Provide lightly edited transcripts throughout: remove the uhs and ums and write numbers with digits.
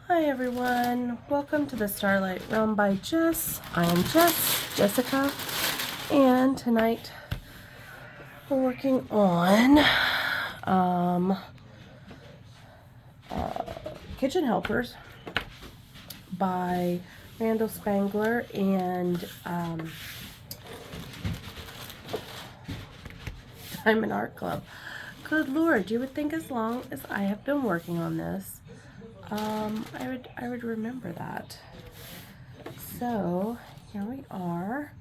Hi everyone, welcome to the Starlight Realm by Jess. I am Jessica, and tonight we're working on Kitchen Helpers by Randall Spangler and Diamond Art Club. Good Lord, you would think as long as I have been working on this, I would remember that. So here we are.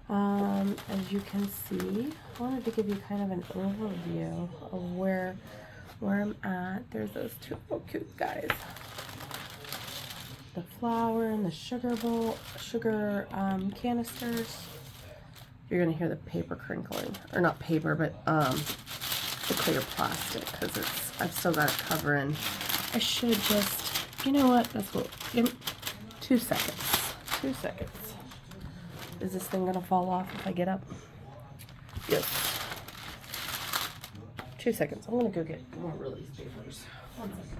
As you can see, I wanted to give you kind of an overview of where I'm at. There's those two little cute guys. The flour and the sugar canisters. You're gonna hear the paper crinkling, or not paper, but the clear plastic, because I've still got it covering. I should just, you know what? That's what. Give me 2 seconds. 2 seconds. Is this thing gonna fall off if I get up? Yes. 2 seconds. I'm gonna go get more release papers. 1 second.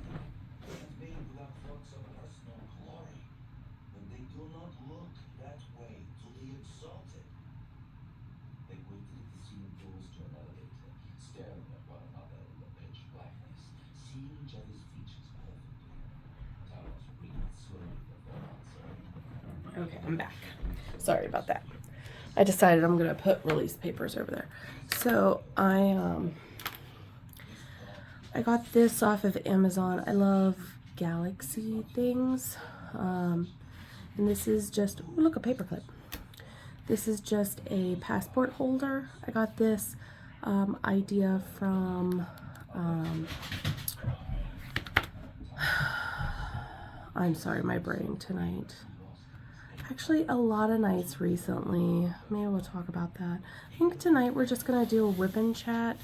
Okay, I'm back. Sorry about that. I decided I'm gonna put release papers over there. So I got this off of Amazon. I love Galaxy things. And this is just, oh, look, a paperclip. This is just a passport holder. I got this idea from I'm sorry, my brain tonight. Actually, a lot of nights recently. Maybe we'll talk about that. I think tonight we're just gonna do a whip and chat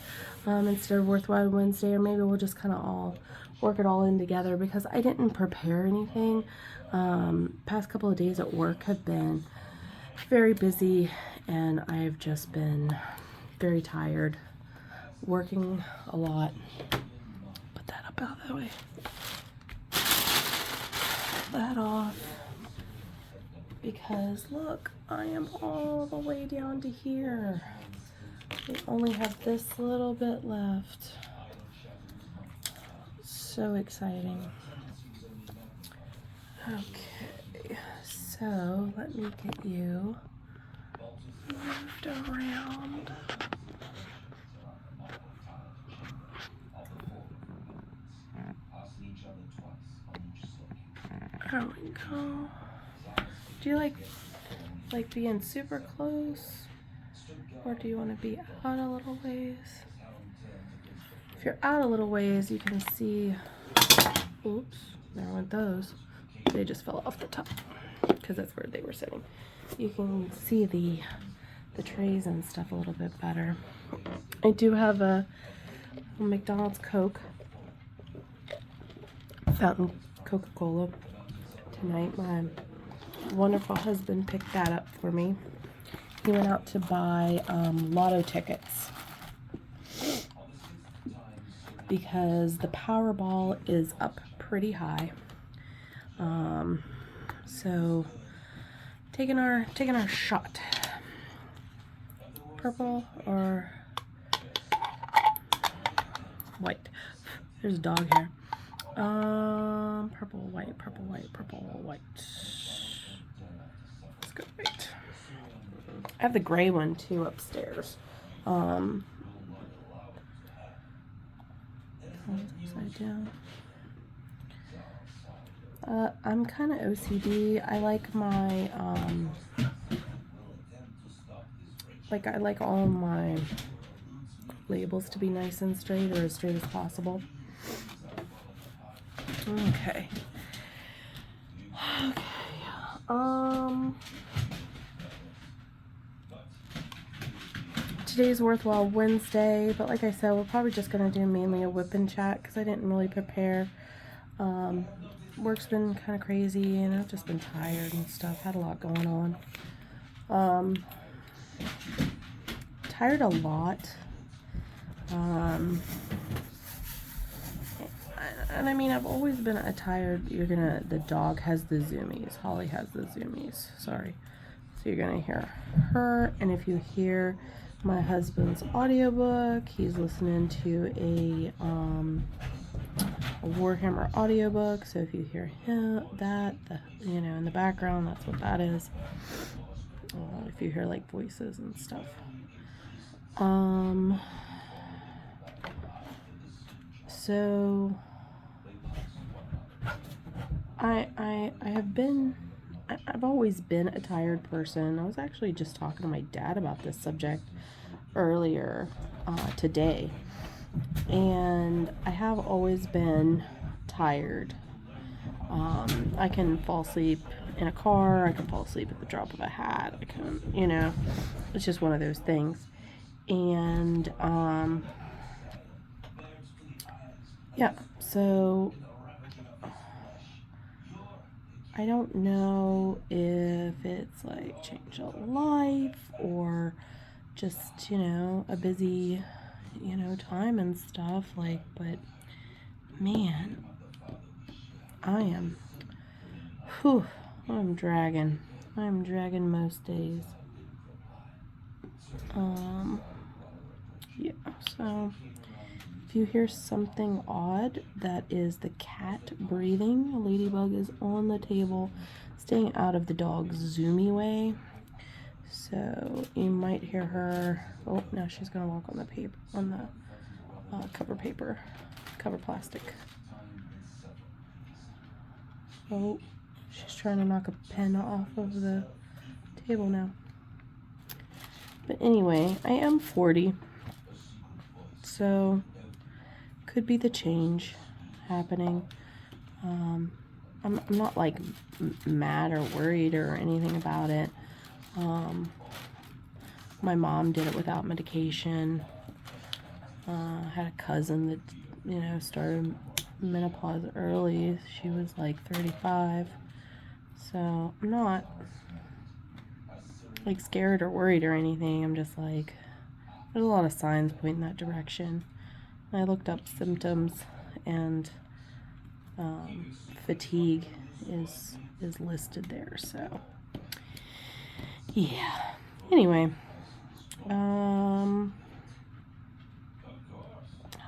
instead of Worthwhile Wednesday, or maybe we'll just kind of all work it all in together, because I didn't prepare anything. Past couple of days at work have been very busy, and I've just been very tired, working a lot. Put that up out of the way. Put that off. Because look, I am all the way down to here. We only have this little bit left. So exciting. Okay, so let me get you moved around. There we go. Do you like being super close, or do you want to be out a little ways? If you're out a little ways, you can see, oops, there went those. They just fell off the top because that's where they were sitting. You can see the trays and stuff a little bit better. I do have a McDonald's Coke, fountain Coca-Cola tonight. My wonderful husband picked that up for me. He went out to buy lotto tickets because the Powerball is up pretty high. So taking our shot. Purple or white? There's a dog here. Purple, white, purple, white, purple, white. Let's go white. I have the gray one too upstairs. Upside down. I'm kind of OCD. I like my I like all my labels to be nice and straight, or as straight as possible. Okay. Today's Worthwhile Wednesday, but like I said, we're probably just going to do mainly a whip and chat because I didn't really prepare. Work's been kind of crazy, and I've just been tired and stuff. Had a lot going on. Tired a lot. And I mean, I've always been a tired, the dog has the zoomies. Holly has the zoomies. Sorry. So you're gonna hear her, and if you hear my husband's audiobook, he's listening to a Warhammer audiobook. So if you hear him, in the background, that's what that is. If you hear like voices and stuff. So I've always been a tired person. I was actually just talking to my dad about this subject earlier today, and I have always been tired. I can fall asleep in a car. I can fall asleep at the drop of a hat. I can, it's just one of those things. And yeah, so I don't know if it's like change of life or just, a busy, time and stuff, but man, I'm dragging. I'm dragging most days. Yeah, so if you hear something odd, that is the cat breathing. A ladybug is on the table, staying out of the dog's zoomy way. So you might hear her. Oh, now she's gonna walk on the paper, on the cover plastic. Oh, she's trying to knock a pen off of the table now. But anyway, I am 40, so could be the change happening. I'm not like mad or worried or anything about it. My mom did it without medication. I had a cousin that, started menopause early. She was like 35. So I'm not like scared or worried or anything. I'm just like, there's a lot of signs pointing that direction. I looked up symptoms, and fatigue is listed there. So yeah. Anyway, how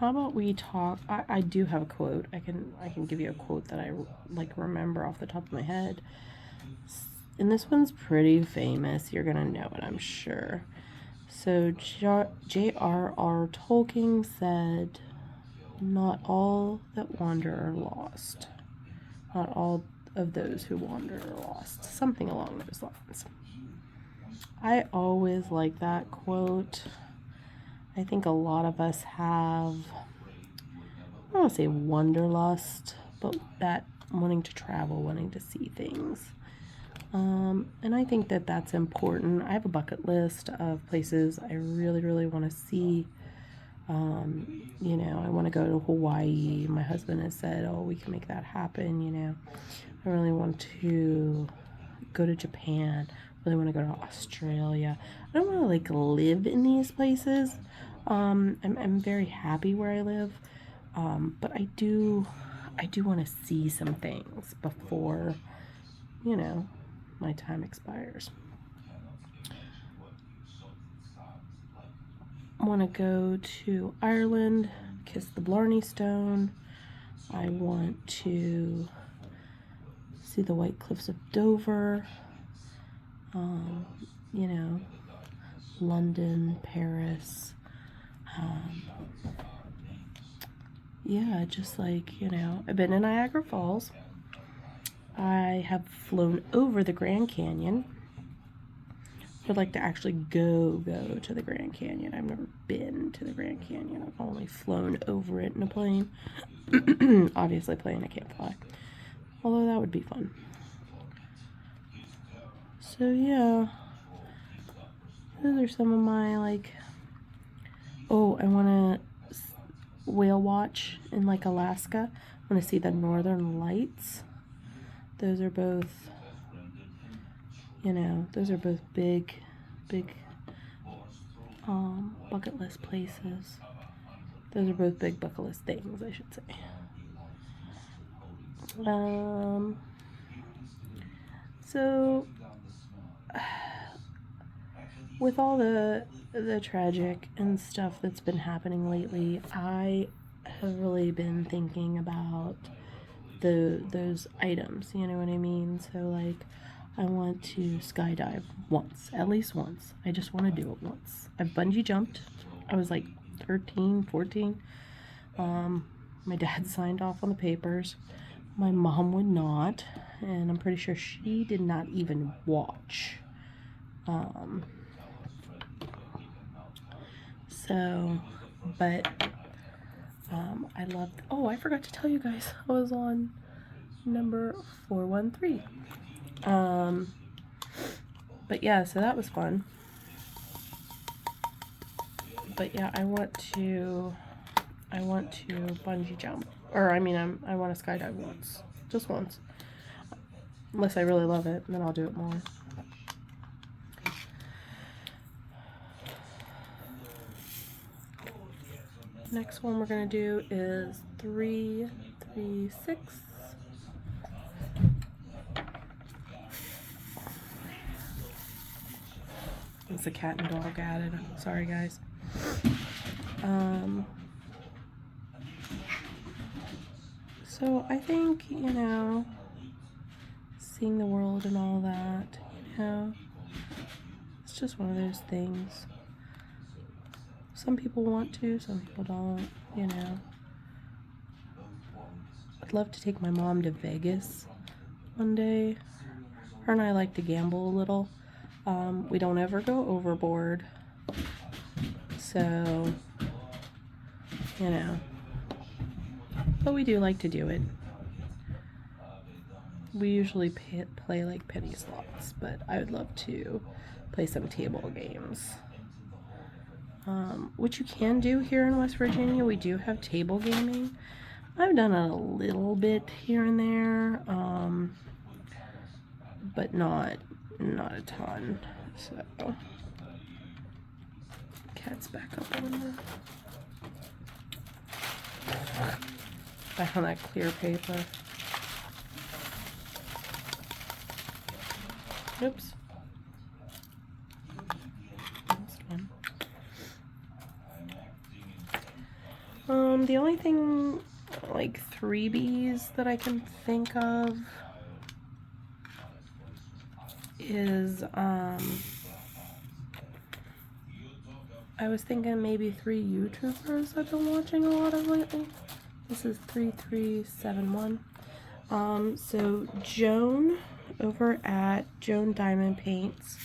about we talk? I do have a quote. I can give you a quote that I remember off the top of my head. And this one's pretty famous. You're gonna know it, I'm sure. So J.R.R. Tolkien said, "Not all that wander are lost. Not all of those who wander are lost." Something along those lines. I always like that quote. I think a lot of us have, I don't want to say wanderlust, but that wanting to travel, wanting to see things. And I think that that's important. I have a bucket list of places I really, really want to see. I want to go to Hawaii. My husband has said, oh, we can make that happen. I really want to go to Japan. Really want to go to Australia. I don't want to live in these places. I'm very happy where I live. But I do want to see some things before, my time expires. I want to go to Ireland, kiss the Blarney Stone. I want to see the White Cliffs of Dover. London, Paris. Yeah, just I've been in Niagara Falls. I have flown over the Grand Canyon. I'd like to actually go to the Grand Canyon. I've never been to the Grand Canyon. I've only flown over it in a plane. Obviously, plane I can't fly. Although that would be fun. So yeah, those are some of my Oh, I want to whale watch in Alaska. I want to see the northern lights. Those are both, big bucket list places. Those are both big bucket list things, I should say. So with all the tragic and stuff that's been happening lately, I have really been thinking about those items, you know what I mean? So like I want to skydive once, at least once. I just want to do it once. I've bungee jumped. I was like 13, 14. My dad signed off on the papers. My mom would not, and I'm pretty sure she did not even watch. But I loved, oh, I forgot to tell you guys, I was on number 413. But yeah, so that was fun. But yeah, I want to bungee jump, or I mean, I want to skydive once, just once, unless I really love it, and then I'll do it more. Next one we're gonna do is 336. It's a cat and dog added. Sorry, guys. So I think, you know, seeing the world and all that, you know, it's just one of those things. Some people want to, some people don't, you know. I'd love to take my mom to Vegas one day. Her and I like to gamble a little. We don't ever go overboard. So, you know. But we do like to do it. We usually play like penny slots, but I would love to play some table games. Which you can do here in West Virginia. We do have table gaming. I've done it a little bit here and there, but not a ton. So, cat's back up on the back on that clear paper. Oops. The only thing, like, 3Bs that I can think of is, I was thinking maybe 3 YouTubers I've been watching a lot of lately. This is 3371. So Joan over at Joan Diamond Paints.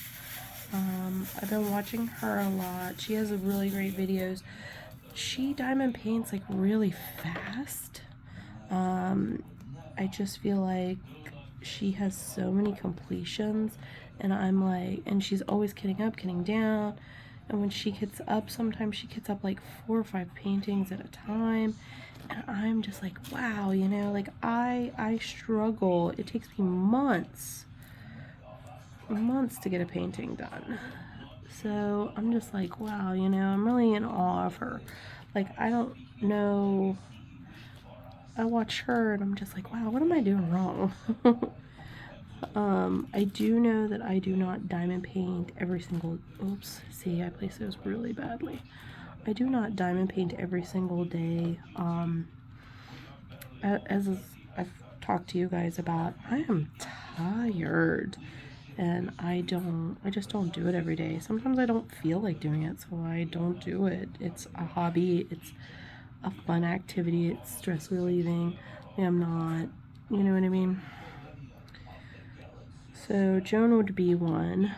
I've been watching her a lot. She has really great videos. She diamond paints like really fast. I just feel like she has so many completions, and I'm like, and she's always kitting up, kitting down, and when she kits up, sometimes she kits up like 4 or 5 paintings at a time, and I'm just like, wow, you know, like I struggle. It takes me months to get a painting done. So I'm just like, wow, you know, I'm really in awe of her. Like, I don't know, I watch her and I'm just like, wow, what am I doing wrong? I do know that I do not diamond paint every single, oops, see, I placed those really badly. I do not diamond paint every single day. As I've talked to you guys about, I am tired. And I just don't do it every day. Sometimes I don't feel like doing it, so I don't do it. It's a hobby, it's a fun activity, it's stress relieving. I'm not, you know what I mean? So Joan would be one.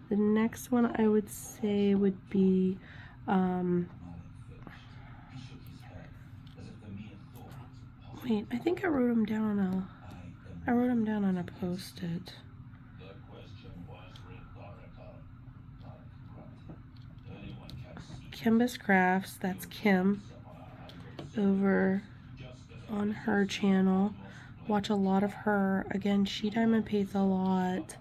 The next one I would say would be, wait, I think I wrote them down on a Post-it. Kimbus Crafts, that's Kim, over on her channel. Watch a lot of her. Again, she diamond paints a lot.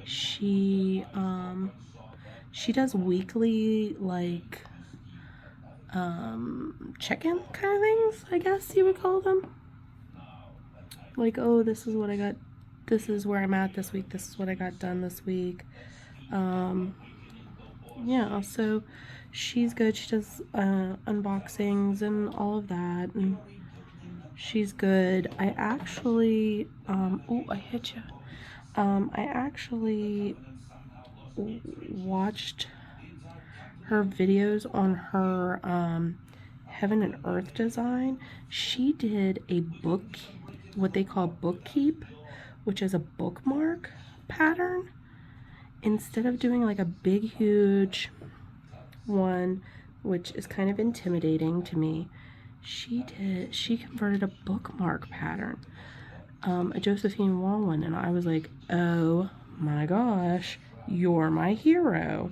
She does weekly, like, check-in kind of things, I guess you would call them. Like, oh, this is what I got, this is where I'm at this week, this is what I got done this week. Yeah, so she's good. She does unboxings and all of that, and she's good. I actually, oh, I hit you. I actually watched her videos on her Heaven and Earth design. She did a book, what they call bookkeep, which is a bookmark pattern. Instead of doing like a big, huge one, which is kind of intimidating to me, she converted a bookmark pattern, a Josephine Wall one, and I was like, oh my gosh, you're my hero.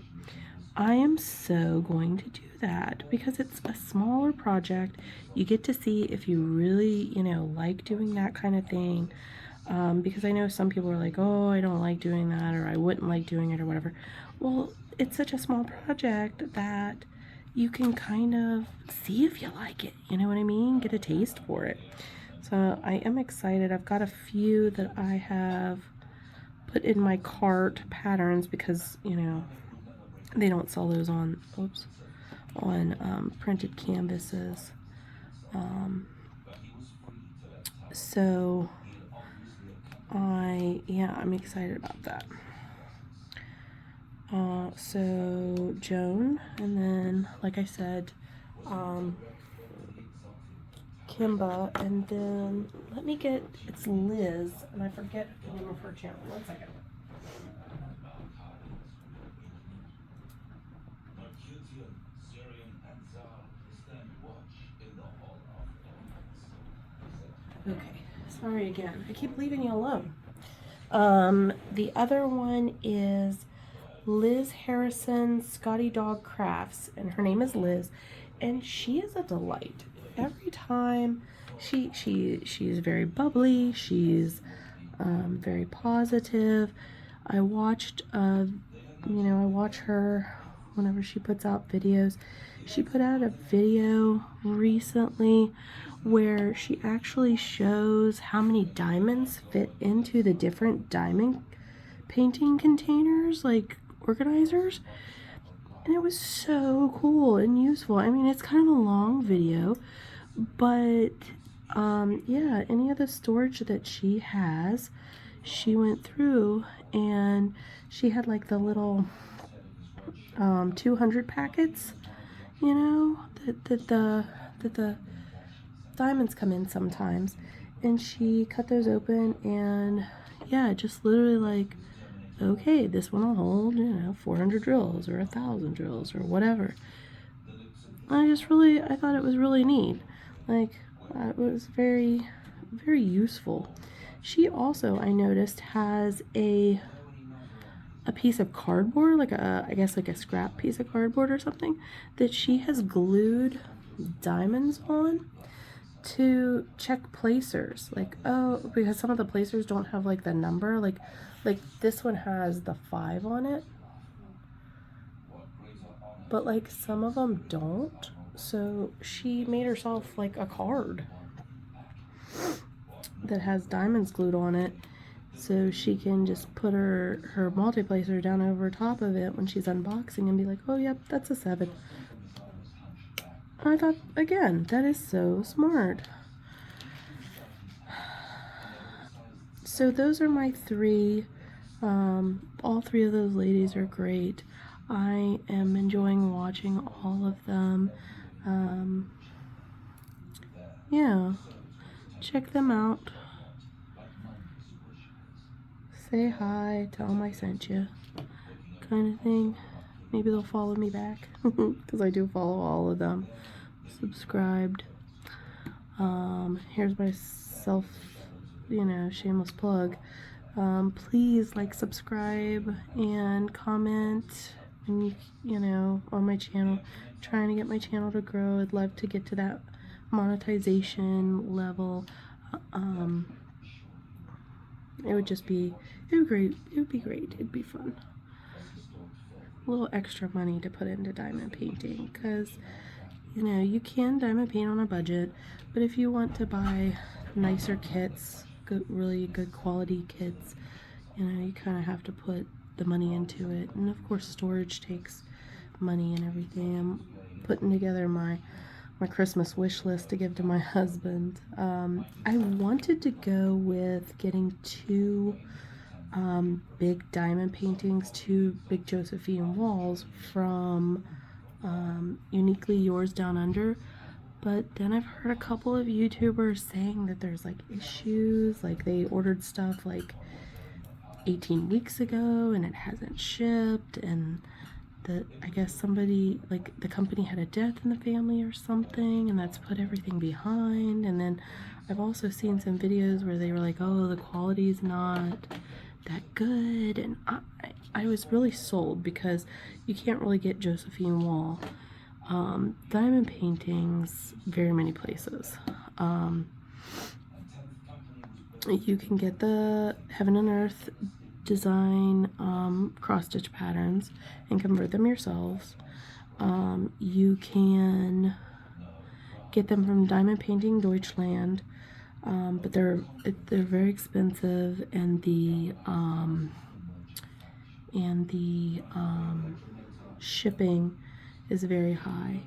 I am so going to do that because it's a smaller project. You get to see if you really, like doing that kind of thing. Because I know some people are like, oh, I don't like doing that, or I wouldn't like doing it, or whatever. Well, it's such a small project that you can kind of see if you like it, you know what I mean? Get a taste for it. So I am excited. I've got a few that I have put in my cart, patterns, because, they don't sell those on, printed canvases. So I'm excited about that. So Joan, and then, like I said, Kimba, and then it's Liz, and I forget the name of her channel. 1 second. Okay, sorry again. I keep leaving you alone. The other one is Liz Harrison Scotty Dog Crafts, and her name is Liz, and she is a delight. Every time she's very bubbly, she's very positive. I watch her whenever she puts out videos. She put out a video recently where she actually shows how many diamonds fit into the different diamond painting containers, like organizers, and it was so cool and useful. I mean, it's kind of a long video, but yeah, any of the storage that she has, she went through, and she had like the little 200 packets, that the diamonds come in sometimes, and she cut those open, and yeah, just literally like, okay, this one will hold 400 drills or 1,000 drills or whatever. I thought it was really neat. Like, it was very, very useful. She also, I noticed, has a piece of cardboard, I guess like a scrap piece of cardboard or something, that she has glued diamonds on to check placers. Like, oh, because some of the placers don't have like the number, like this one has the 5 on it, but like some of them don't. So she made herself like a card that has diamonds glued on it, so she can just put her multiplacer down over top of it when she's unboxing and be like, oh yep, that's a 7. I thought, again, that is so smart. So those are my 3. All 3 of those ladies are great. I am enjoying watching all of them. Yeah, check them out. Say hi, tell them I sent you, kind of thing. Maybe they'll follow me back, because I do follow all of them. Subscribed. Here's my shameless plug. Please like, subscribe, and comment, and on my channel. Trying to get my channel to grow. I'd love to get to that monetization level. It would be great. It would be great. It'd be fun. A little extra money to put into diamond painting, because you know, you can diamond paint on a budget, but if you want to buy nicer kits, really good quality kits, you know, you kind of have to put the money into it. And of course, storage takes money and everything. I'm putting together my Christmas wish list to give to my husband. I wanted to go with getting two big diamond paintings, two big Josephine walls from Uniquely Yours Down Under, but then I've heard a couple of YouTubers saying that there's like issues, like they ordered stuff like 18 weeks ago and it hasn't shipped, and that I guess somebody, like the company had a death in the family or something, and that's put everything behind. And then I've also seen some videos where they were like, oh, the quality's not that good, and I was really sold because you can't really get Josephine Wall diamond paintings very many places. You can get the Heaven and Earth design cross stitch patterns and convert them yourselves. You can get them from Diamond Painting Deutschland, but they're very expensive, and the shipping is very high.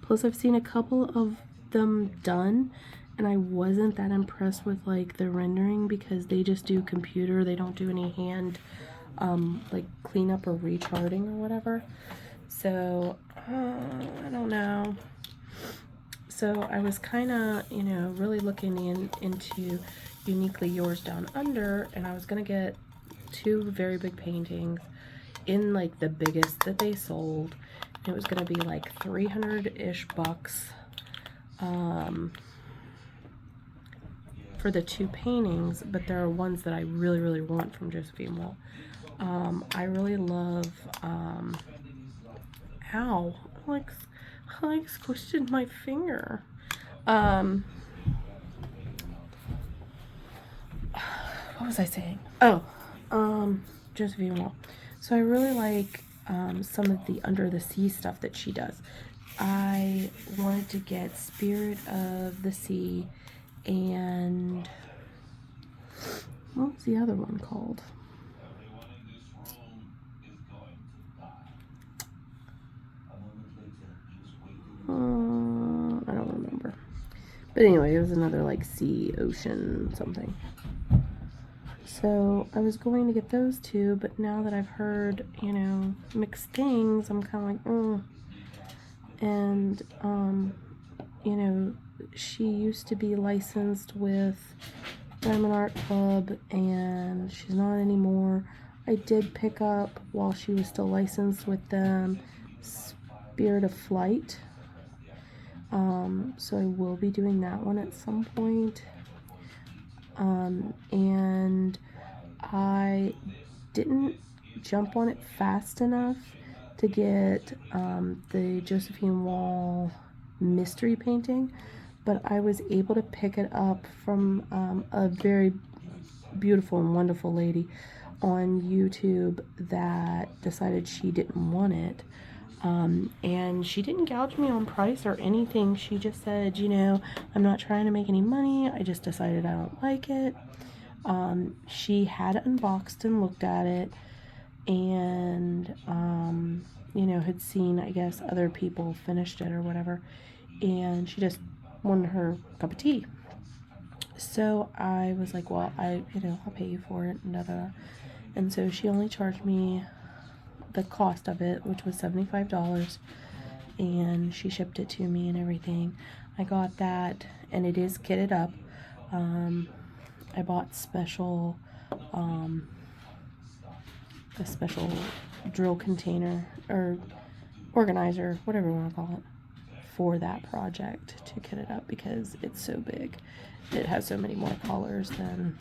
Plus, I've seen a couple of them done, and I wasn't that impressed with like the rendering because they just do computer. They don't do any hand like cleanup or recharting or whatever. So I don't know. So I was kind of, you know, really looking into Uniquely Yours Down Under, and I was gonna get two very big paintings in like the biggest that they sold. It was gonna be like 300-ish bucks for the two paintings, but there are ones that I really, really want from Josephine Wall. I really love, ow, I squished my finger. What was I saying? Oh, Josephine Wall. So I really like some of the Under the Sea stuff that she does. I wanted to get Spirit of the Sea and what was the other one called? I don't remember. But anyway, it was another like sea, ocean, something. So I was going to get those two, but now that I've heard, you know, mixed things, I'm kind of like, And, you know, she used to be licensed with Diamond Art Club, and she's not anymore. I did pick up, while she was still licensed with them, Spirit of Flight. So I will be doing that one at some point. And I didn't jump on it fast enough to get the Josephine Wall mystery painting, but I was able to pick it up from a very beautiful and wonderful lady on YouTube that decided she didn't want it. And she didn't gouge me on price or anything. She just said, you know, I'm not trying to make any money. I just decided I don't like it. She had unboxed and looked at it, and, you know, had seen, I guess, other people finished it or whatever, and she just wanted her cup of tea. So I was like, well, I'll pay you for it, and da-da. And so she only charged me the cost of it, which was $75, and she shipped it to me and everything. I got that, and it is kitted up. I bought a special drill container or organizer, whatever you want to call it, for that project to kit it up because it's so big. It has so many more colors than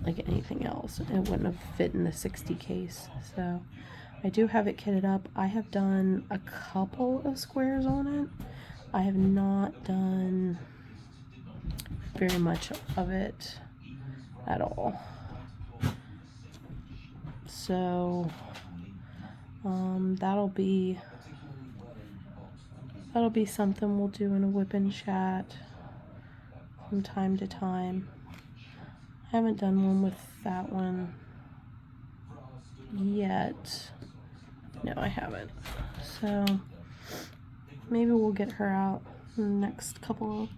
like anything else. It wouldn't have fit in the 60 case. So I do have it kitted up. I have done a couple of squares on it. I have not done very much of it at all. So that'll be that'll be something we'll do in a whip and chat from time to time. I haven't done one with that one yet. No, I haven't. So maybe we'll get her out in the next couple of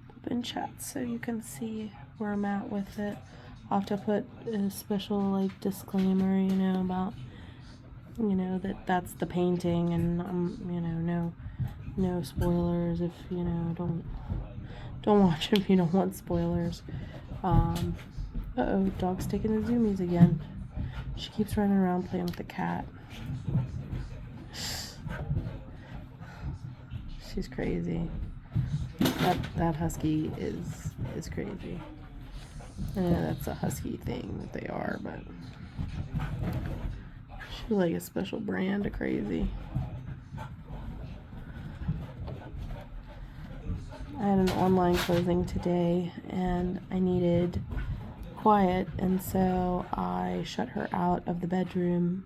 whip and chats so you can see where I'm at with it. I'll have to put a special like disclaimer, you know, about, you know, that's the painting, and you know, no spoilers if, you know, don't watch if you don't want spoilers. Uh-oh, dog's taking the zoomies again. She keeps running around playing with the cat. She's crazy. That husky is crazy. I know that's a husky thing that they are, but she's like a special brand of crazy. I had an online closing today and I needed quiet, and so I shut her out of the bedroom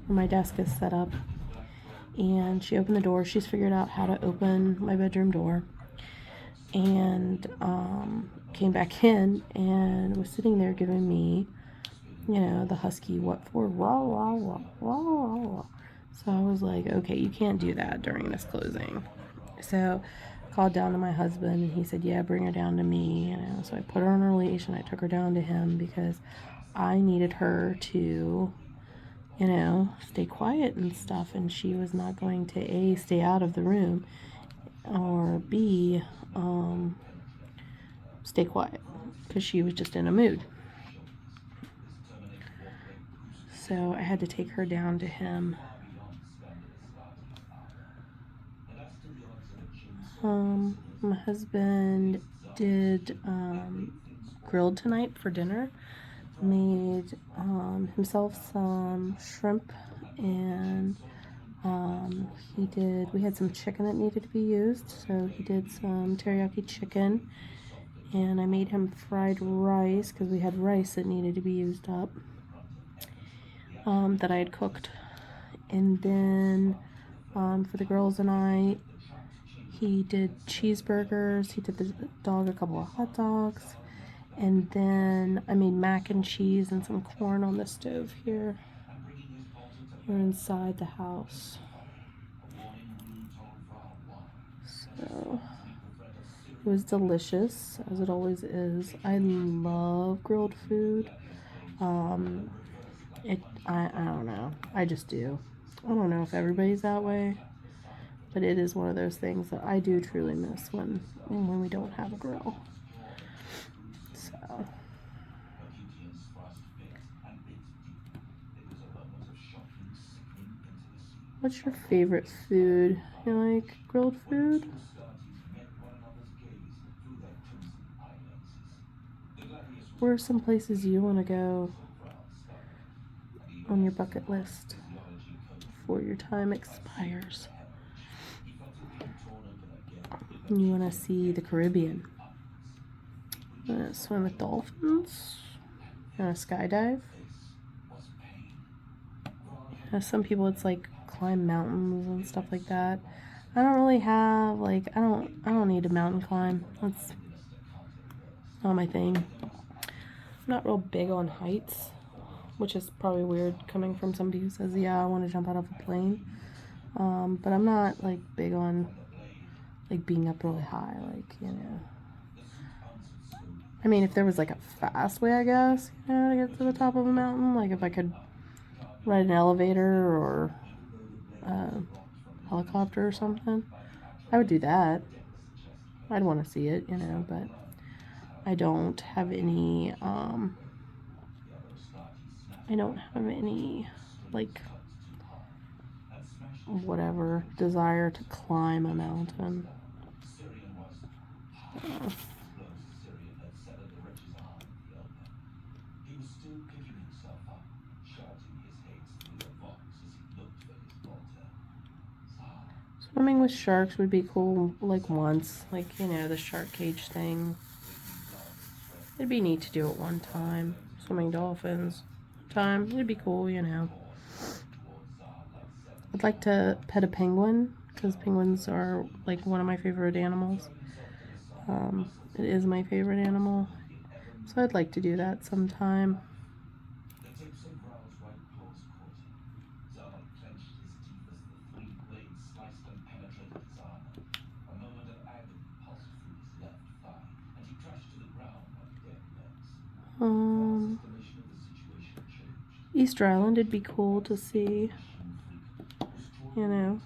where my desk is set up, and she opened the door. She's figured out how to open my bedroom door, and came back in and was sitting there giving me, you know, the husky what for, rah, rah, rah, rah, rah, rah. So I was like, okay, you can't do that during this closing. So I called down to my husband, and he said, yeah, bring her down to me. You know, so I put her on her leash and I took her down to him because I needed her to, you know, stay quiet and stuff, and she was not going to A, stay out of the room, or B, stay quiet, because she was just in a mood. So I had to take her down to him. My husband did grilled tonight for dinner. Made himself some shrimp, and we had some chicken that needed to be used, so he did some teriyaki chicken, and I made him fried rice because we had rice that needed to be used up, that I had cooked. And then for the girls and I, he did cheeseburgers, he did the dog a couple of hot dogs, and then I made mac and cheese and some corn on the stove here. We're inside the house. So it was delicious, as it always is. I love grilled food. I don't know. I just do. I don't know if everybody's that way, but it is one of those things that I do truly miss when we don't have a grill. So what's your favorite food? You like grilled food? Where are some places you want to go on your bucket list before your time expires? You want to see the Caribbean? You want to swim with dolphins? You want to skydive? Some people, it's like climb mountains and stuff like that. I don't really have, like, I don't need to mountain climb. That's not my thing. I'm not real big on heights, which is probably weird coming from somebody who says, yeah, I want to jump out of a plane. But I'm not, like, big on, like, being up really high, like, you know. I mean, if there was, like, a fast way, I guess, you know, to get to the top of a mountain, like, if I could ride an elevator or a helicopter or something, I would do that. I'd want to see it, you know, but I don't have any, like, whatever, desire to climb a mountain. Swimming with sharks would be cool, like, once, like, you know, the shark cage thing. It'd be neat to do it one time. Swimming dolphins, it'd be cool, you know. I'd like to pet a penguin, because penguins are like one of my favorite animals. It is my favorite animal, so I'd like to do that sometime. Easter Island, it'd be cool to see, you know,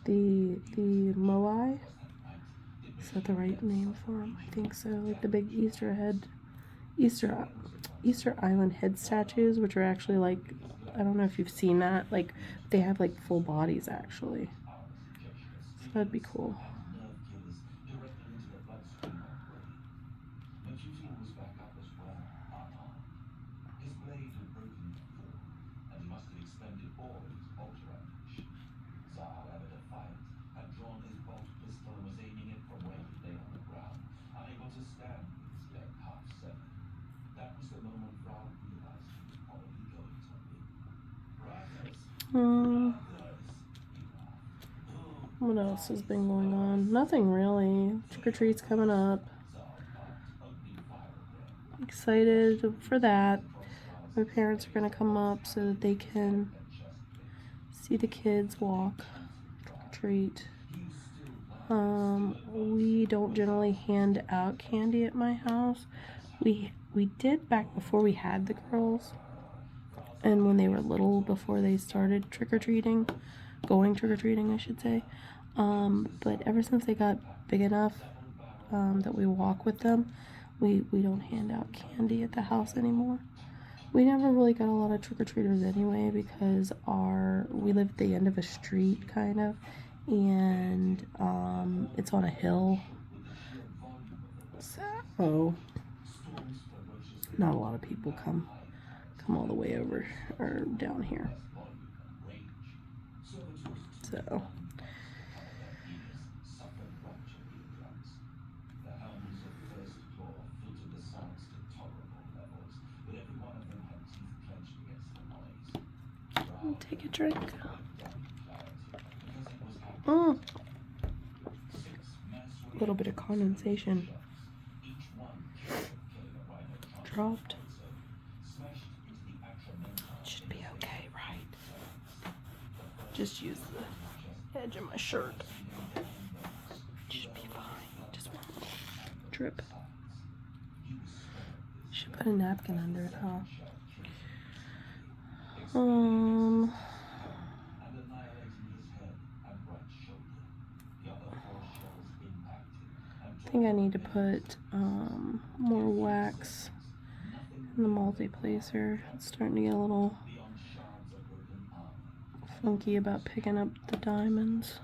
the moai. Is that the right name for them? I think so. Like the big Easter Island head statues, which are actually like, I don't know if you've seen that. Like they have like full bodies actually. So that'd be cool. What else has been going on? Nothing really. Trick-or-treat's coming up. Excited for that. My parents are going to come up so that they can see the kids walk, trick-or-treat. We don't generally hand out candy at my house. We did back before we had the girls, and when they were little, before they started trick-or-treating, going trick-or-treating I should say. But ever since they got big enough that we walk with them, we don't hand out candy at the house anymore. We never really got a lot of trick-or-treaters anyway because we live at the end of a street kind of, and it's on a hill, so not a lot of people come all the way over or down here. So I'll take a drink. A little bit of condensation dropped. Should be okay, right? Just use the edge of my shirt. Should be fine. Just one little drip. Should put a napkin under it, huh? I think I need to put more wax in the multi-placer. It's starting to get a little funky about picking up the diamonds.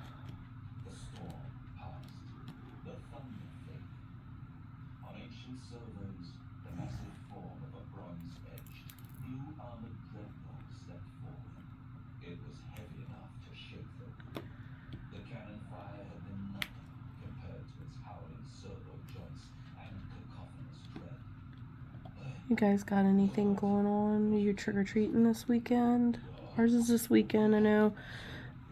You guys got anything going on? Are you trick-or-treating this weekend? Ours is this weekend. I know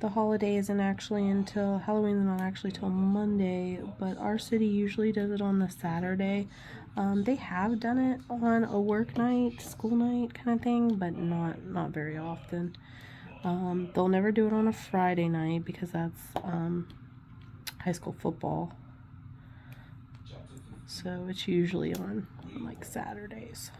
the holiday isn't actually until Halloween's not actually till Monday, but our city usually does it on the Saturday. They have done it on a work night, school night kind of thing, but not very often. They'll never do it on a Friday night because that's high school football. So it's usually on like Saturdays.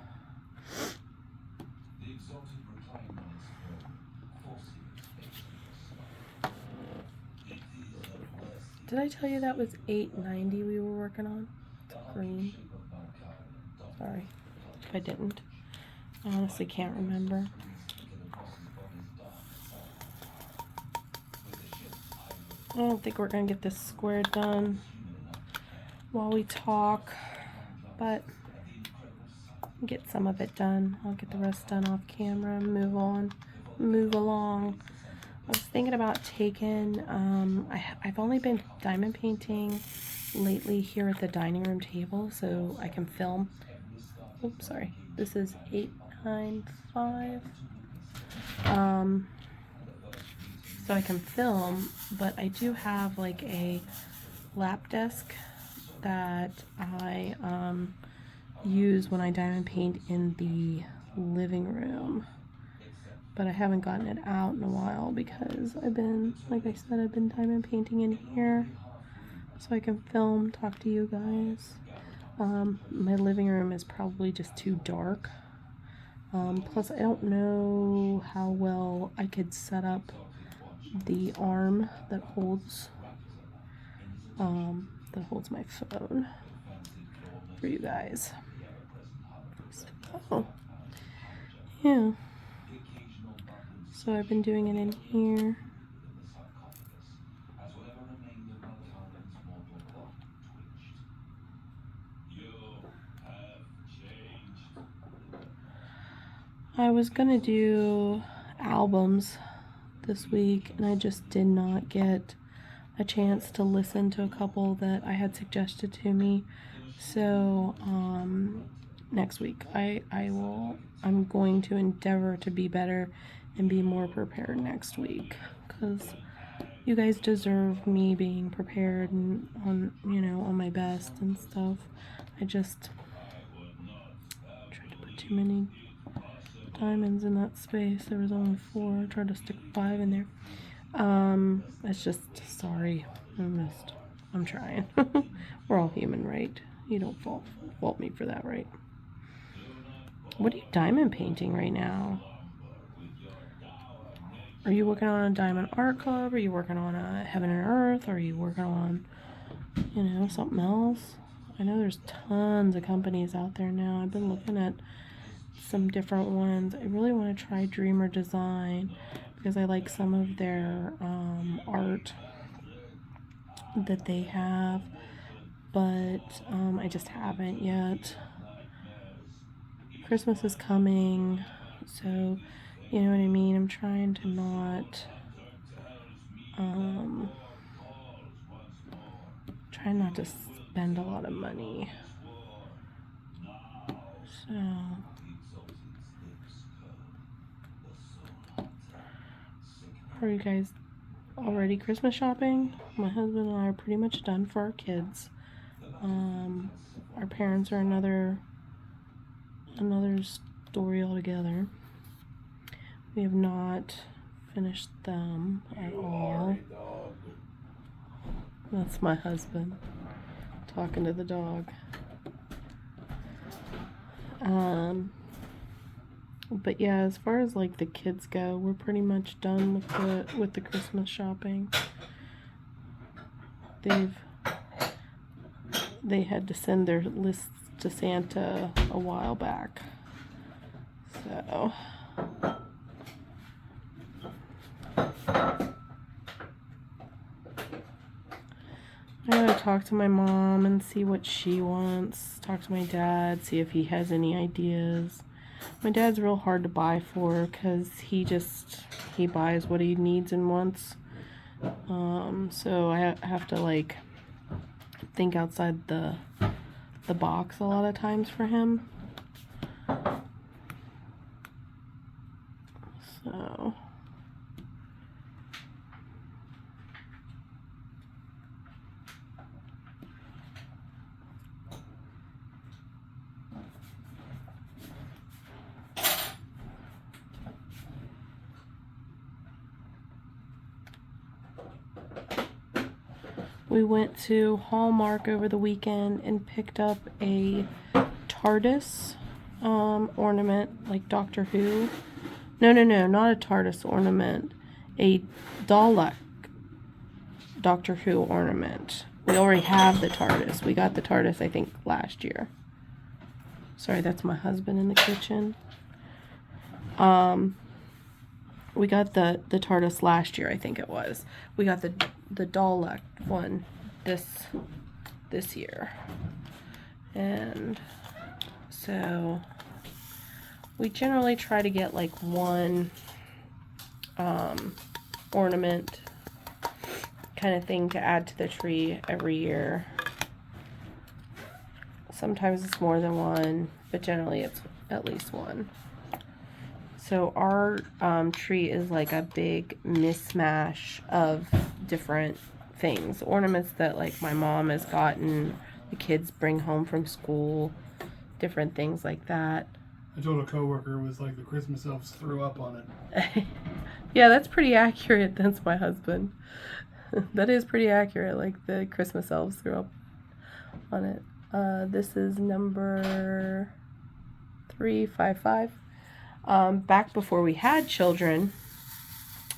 Did I tell you that was $8.90 we were working on? It's green. Sorry if I didn't. I honestly can't remember. I don't think we're gonna get this square done while we talk, but get some of it done. I'll get the rest done off camera, move along. I was thinking about taking, I've only been diamond painting lately here at the dining room table so I can film. Oops, sorry. This is 895. so I can film, but I do have like a lap desk that I use when I diamond paint in the living room, but I haven't gotten it out in a while because I've been, like I said, I've been diamond painting in here so I can film, talk to you guys. My living room is probably just too dark. Plus I don't know how well I could set up the arm that holds my phone for you guys. So, yeah. So I've been doing it in here. I was gonna do albums this week, and I just did not get a chance to listen to a couple that I had suggested to me. So next week I'm going to endeavor to be better and be more prepared next week, because you guys deserve me being prepared and on my best and stuff. I just tried to put too many diamonds in that space. There was only 4. I tried to stick 5 in there. It's just, sorry. I'm trying. We're all human, right? You don't fault me for that, right? What are you diamond painting right now? Are you working on a Diamond Art Club? Are you working on a Heaven and Earth? Are you working on, something else? I know there's tons of companies out there now. I've been looking at some different ones. I really want to try Dreamer Design because I like some of their art that they have, but I just haven't yet. Christmas is coming, so you know what I mean. I'm trying to not to spend a lot of money. So are you guys already Christmas shopping? My husband and I are pretty much done for our kids. Our parents are another story altogether. We have not finished them at all. That's my husband talking to the dog. But yeah, as far as like the kids go, we're pretty much done with the Christmas shopping. They had to send their lists to Santa a while back. So I gotta talk to my mom and see what she wants. Talk to my dad, see if he has any ideas. My dad's real hard to buy for because he buys what he needs and wants. So I have to like think outside the box a lot of times for him. So we went to Hallmark over the weekend and picked up a TARDIS ornament, like Doctor Who. No, not a TARDIS ornament. A Dalek Doctor Who ornament. We already have the TARDIS. We got the TARDIS, I think, last year. Sorry, that's my husband in the kitchen. We got the TARDIS last year, I think it was. We got the Dalek one this year. And so we generally try to get like one ornament kind of thing to add to the tree every year. Sometimes it's more than one, but generally it's at least one. So our tree is like a big mismatch of different things. Ornaments that like my mom has gotten, the kids bring home from school, different things like that. I told a coworker it was like the Christmas elves threw up on it. Yeah, that's pretty accurate. That's my husband. That is pretty accurate. Like the Christmas elves threw up on it. This is number 355. Back before we had children,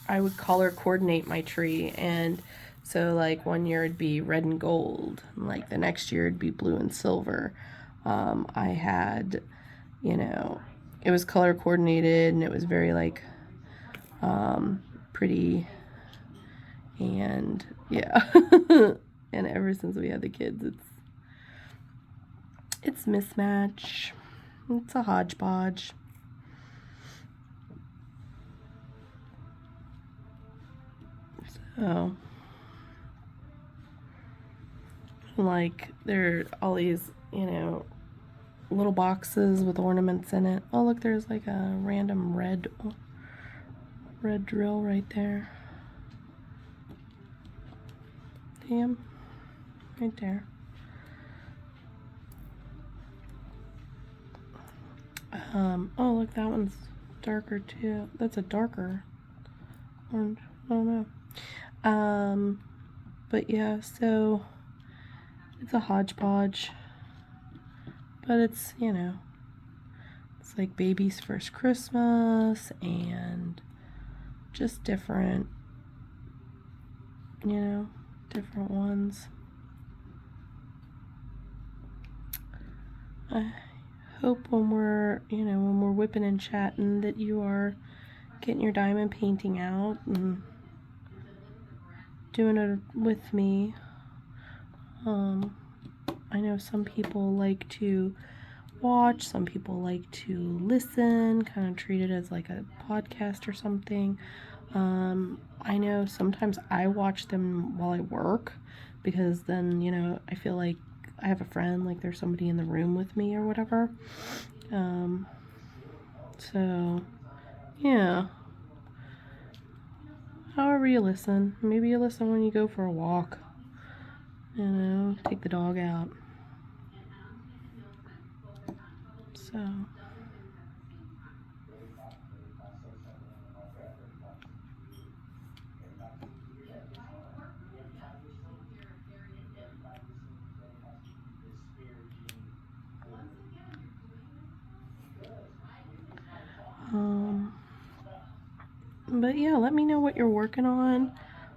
I would color coordinate my tree, and so like one year it'd be red and gold, and like the next year it'd be blue and silver. I had, you know, it was color coordinated, and it was very like pretty, and yeah. And ever since we had the kids, it's mismatch. It's a hodgepodge. So, like, there are all these, little boxes with ornaments in it. Oh, look, there's like a random red drill right there. Damn. Right there. Oh, look, that one's darker too. That's a darker orange. I don't know. But yeah, so it's a hodgepodge. But it's, it's like baby's first Christmas and just different, different ones. I hope when we're whipping and chatting that you are getting your diamond painting out and doing it with me. I know some people like to watch, some people like to listen, kind of treat it as like a podcast or something. I know sometimes I watch them while I work because then, I feel like I have a friend, like there's somebody in the room with me or whatever. So, yeah. However you listen. Maybe you listen when you go for a walk. Take the dog out. So... But yeah, let me know what you're working on.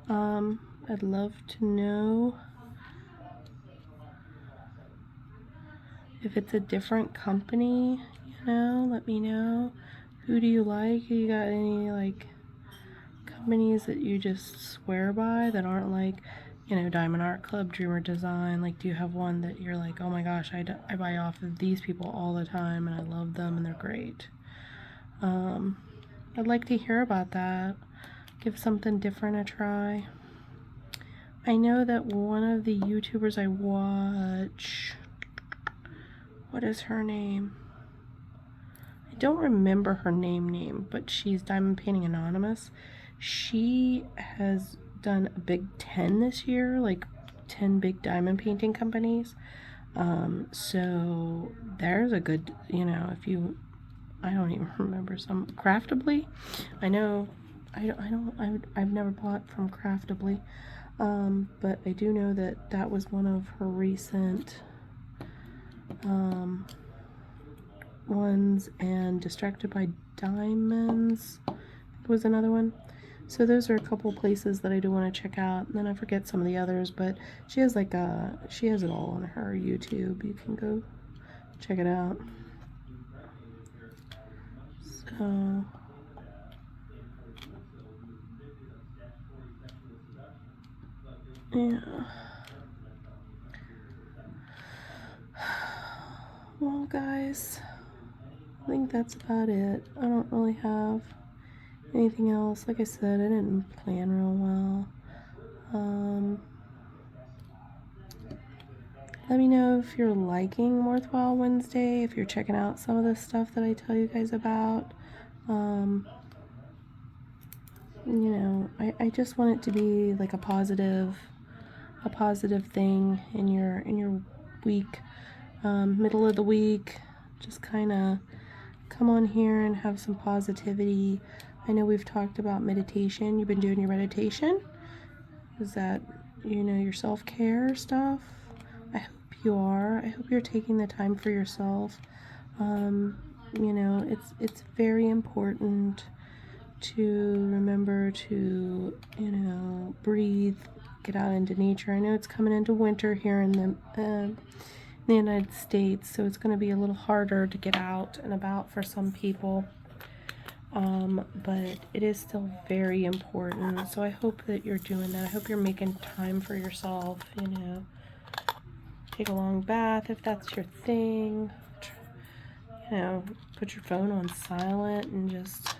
I'd love to know if it's a different company, let me know. Who do you like? You got any like companies that you just swear by that aren't like, Diamond Art Club, Dreamer Design? Like, do you have one that you're like, oh my gosh, I buy off of these people all the time and I love them and they're great? I'd like to hear about that. Give something different a try. I know that one of the YouTubers I watch, what is her name? I don't remember her name, but she's Diamond Painting Anonymous. She has done a big 10 this year, like 10 big diamond painting companies. So there's a good, I don't even remember some Craftably. I know, I've never bought from Craftably, but I do know that was one of her recent ones, and Distracted by Diamonds was another one. So those are a couple places that I do want to check out. And then I forget some of the others, but she has she has it all on her YouTube. You can go check it out. So yeah. Well, guys, I think that's about it. I don't really have anything else. Like I said, I didn't plan real well. Let me know if you're liking Worthwhile Wednesday, if you're checking out some of the stuff that I tell you guys about. You know, I just want it to be like a positive thing in your week, middle of the week. Just kind of come on here and have some positivity. I know we've talked about meditation. You've been doing your meditation. Is that, you know, your self-care stuff? I hope you are. I hope you're taking the time for yourself. You know, it's very important to remember to, you know, breathe, get out into nature. I know it's coming into winter here in the United States, so it's going to be a little harder to get out and about for some people. But it is still very important. So I hope that you're doing that. I hope you're making time for yourself, you know. Take a long bath if that's your thing. You know, put your phone on silent and just,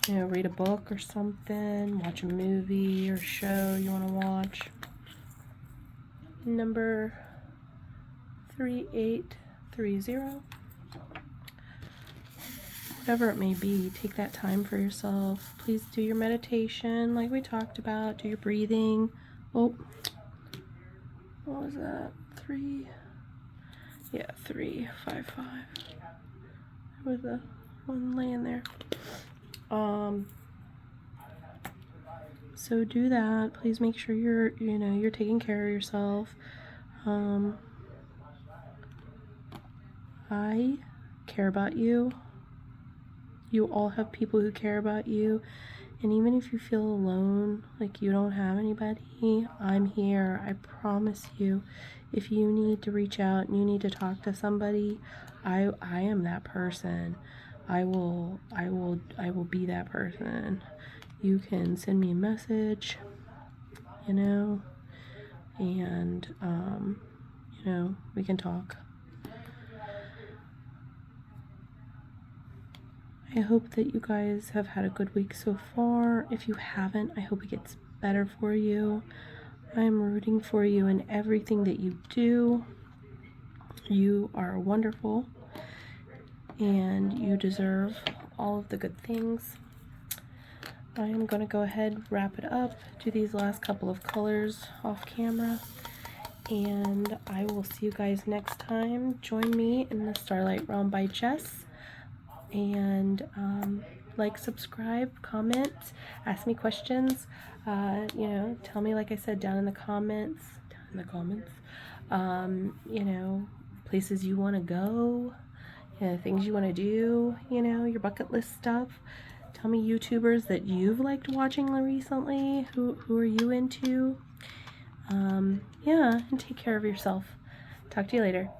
you know, read a book or something, watch a movie or show you want to watch. Number 3830. Whatever it may be, take that time for yourself. Please do your meditation like we talked about. Do your breathing. Oh, what was that? 355. There was the one laying there. So do that. Please make sure you're taking care of yourself. I care about you. You all have people who care about you. And even if you feel alone, like you don't have anybody, I'm here. I promise you. If you need to reach out and you need to talk to somebody, I am that person. I will be that person. You can send me a message, you know, and you know, we can talk. I hope that you guys have had a good week so far. If you haven't, I hope it gets better for you. I'm rooting for you in everything that you do. You are wonderful, and you deserve all of the good things. I am going to go ahead, wrap it up, do these last couple of colors off camera, and I will see you guys next time. Join me in the Starlight Realm by Jess. And like, subscribe, comment, ask me questions, you know, tell me, like I said, down in the comments, you know, places you want to go, you know, things you want to do, you know, your bucket list stuff. Tell me YouTubers that you've liked watching recently. Who are you into? Yeah, and take care of yourself. Talk to you later.